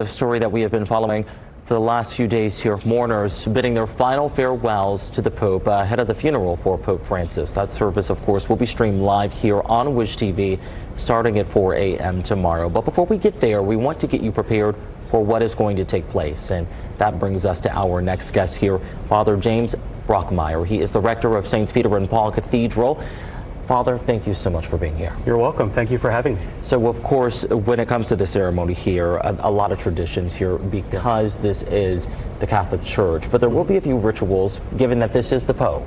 A story that we have been following for the last few days here. Mourners bidding their final farewells to the Pope ahead of the funeral for Pope Francis. That service, of course, will be streamed live here on Wish TV starting at 4 a.m. tomorrow. But before we get there, we want to get you prepared for what is going to take place. And that brings us to our next guest here, Father James Brockmeyer. He is the rector of St. Peter and Paul Cathedral. Father, thank you so much for being here. You're welcome. Thank you for having me. So, of course, when it comes to the ceremony here, a lot of traditions here because this is the Catholic Church. But there will be a few rituals, given that this is the Pope.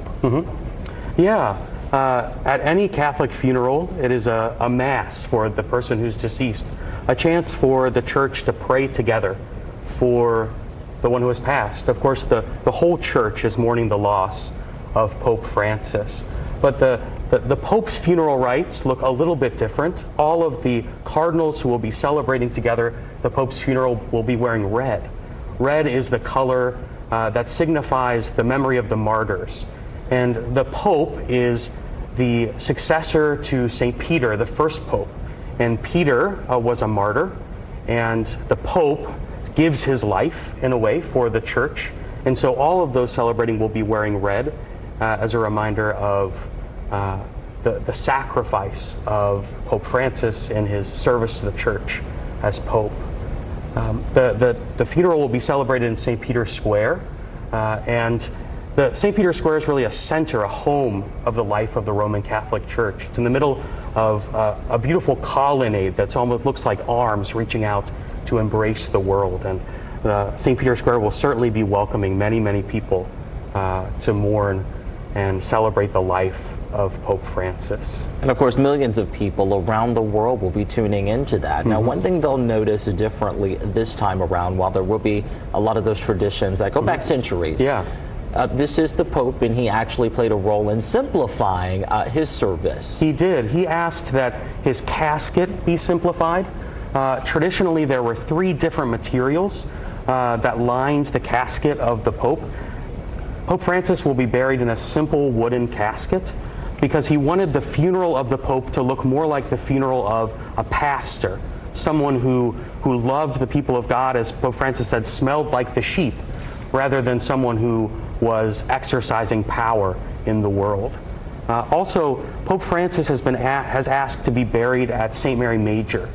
Yeah. At any Catholic funeral, it is a mass for the person who's deceased, a chance for the church to pray together for the one who has passed. Of course, the whole church is mourning the loss of Pope Francis. But the Pope's funeral rites look a little bit different. All of the cardinals who will be celebrating together the Pope's funeral will be wearing red. Red is the color that signifies the memory of the martyrs. And the Pope is the successor to St. Peter, the first Pope. And Peter was a martyr, and the Pope gives his life, in a way, for the church. And so all of those celebrating will be wearing red as a reminder of the sacrifice of Pope Francis in his service to the church as Pope. The funeral will be celebrated in St. Peter's Square, and the St. Peter's Square is really a center, a home of the life of the Roman Catholic Church. It's in the middle of a beautiful colonnade that's almost looks like arms reaching out to embrace the world. And St. Peter's Square will certainly be welcoming many, many people to mourn and celebrate the life of Pope Francis. And of course, millions of people around the world will be tuning into that. Now, one thing they'll notice differently this time around, while there will be a lot of those traditions that go back centuries, this is the Pope, and he actually played a role in simplifying his service. He did. He asked that his casket be simplified. Traditionally, there were 3 different materials that lined the casket of the Pope. Pope Francis will be buried in a simple wooden casket because he wanted the funeral of the Pope to look more like the funeral of a pastor, someone who loved the people of God, as Pope Francis said, smelled like the sheep, rather than someone who was exercising power in the world. Also, Pope Francis has asked to be buried at St. Mary Major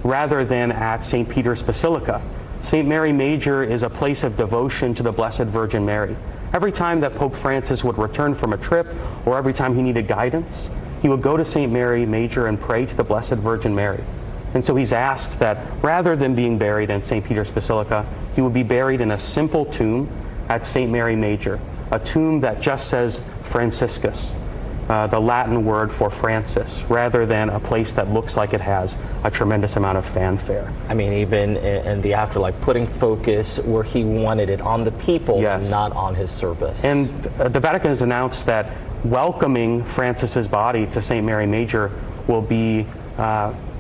rather than at St. Peter's Basilica. St. Mary Major is a place of devotion to the Blessed Virgin Mary. Every time that Pope Francis would return from a trip, or every time he needed guidance, he would go to St. Mary Major and pray to the Blessed Virgin Mary. And so he's asked that rather than being buried in St. Peter's Basilica, he would be buried in a simple tomb at St. Mary Major, a tomb that just says Franciscus, the Latin word for Francis, rather than a place that looks like it has a tremendous amount of fanfare. I mean, even in the afterlife, putting focus where he wanted it, on the people, not on his service. And the Vatican has announced that welcoming Francis's body to St. Mary Major will be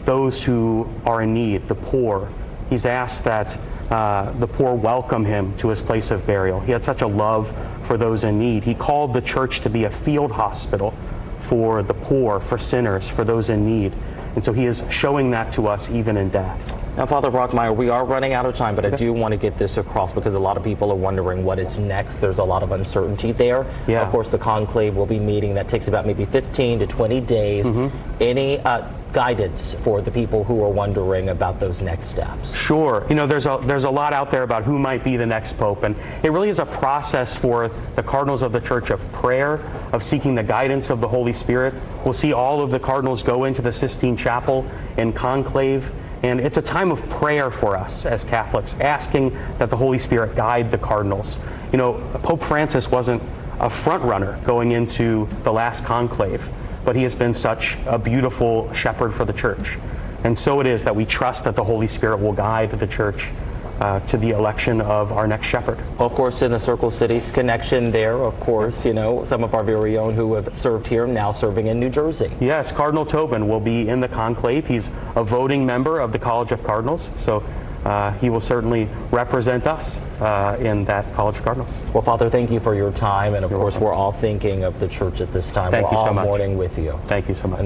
those who are in need, the poor. He's asked that the poor welcome him to his place of burial. He had such a love for those in need. He called the church to be a field hospital for the poor, for sinners, for those in need. And so he is showing that to us even in death. Now, Father Brockmeyer, we are running out of time, but I do want to get this across because a lot of people are wondering what is next. There's a lot of uncertainty there. Of course, the conclave will be meeting. That takes about maybe 15 to 20 days. Any guidance for the people who are wondering about those next steps? Sure. You know, there's a lot out there about who might be the next Pope, and it really is a process for the cardinals of the Church of prayer, of seeking the guidance of the Holy Spirit. We'll see all of the cardinals go into the Sistine Chapel in conclave, and it's a time of prayer for us as Catholics, asking that the Holy Spirit guide the cardinals. You know, Pope Francis wasn't a front runner going into the last conclave, but he has been such a beautiful shepherd for the church. And so it is that we trust that the Holy Spirit will guide the church to the election of our next shepherd. Well, of course, in the Circle Cities connection there, of course, you know, some of our very own who have served here, now serving in New Jersey. Yes, Cardinal Tobin will be in the conclave. He's a voting member of the College of Cardinals, so he will certainly represent us in that College of Cardinals. Well, Father, thank you for your time, and of course, we're all thinking of the church at this time. Thank you so much. We're all mourning with you. Thank you so much.